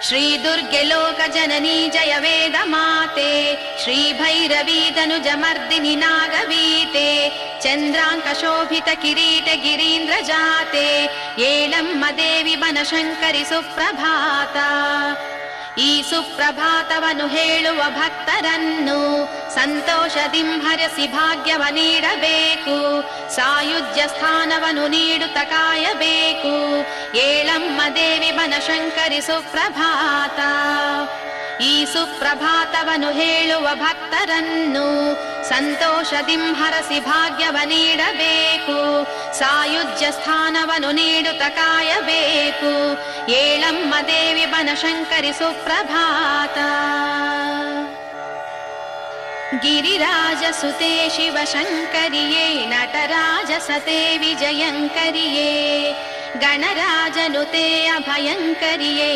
ಶ್ರೀ ದುರ್ಗೆ ಲೋಕ ಜನನೀ ಜಯ ವೇದ ಮಾತೆ, ಶ್ರೀ ಭೈರವೀ ಧನುಜ ಮರ್ದಿನಿ ನಾಗವೀತೆ, ಚಂದ್ರಾಂಕ ಶೋಭಿತ ಕಿರೀಟ ಗಿರೀಂದ್ರ ಜಾತೆ, ಏಳಮ್ಮ ದೇವಿ ಬನಶಂಕರಿ ಸುಪ್ರಭಾತ. ಈ ಸುಪ್ರಭಾತವನ್ನು ಹೇಳುವ ಭಕ್ತರನ್ನು ಸಂತೋಷದಿಂಹರಿಸಿ ಭಾಗ್ಯವ ನೀಡಬೇಕು, ಸಾಯುಜ್ಯ ಸ್ಥಾನವನ್ನು ನೀಡುತ್ತ ಕಾಯಬೇಕು. ಏಳಮ್ಮ ದೇವಿ ಬನಶಂಕರಿ ಸುಪ್ರಭಾತ. ಈ ಸುಪ್ರಭಾತವನ್ನು ಹೇಳುವ ಭಕ್ತರನ್ನು ಸಂತೋಷದಿಂಹರಿಸಿ ಭಾಗ್ಯವ ನೀಡಬೇಕು, ಸಾಯುಜ್ಯ ಸ್ಥಾನವನ್ನು ನೀಡುತ್ತ ಕಾಯಬೇಕು. ಏಳಮ್ಮ ದೇವಿ ಬನಶಂಕರಿ ಸುಪ್ರಭಾತ. ಗಿರಿರಾಜ ಸುತೆ ಶಿವಶಂಕರಿಯೇ, ನಟರಾಜ ಸತೆ ವಿಜಯಂಕರಿಯೇ, ಗಣರಾಜನುತೆ ಅಭಯಂಕರಿಯೇ,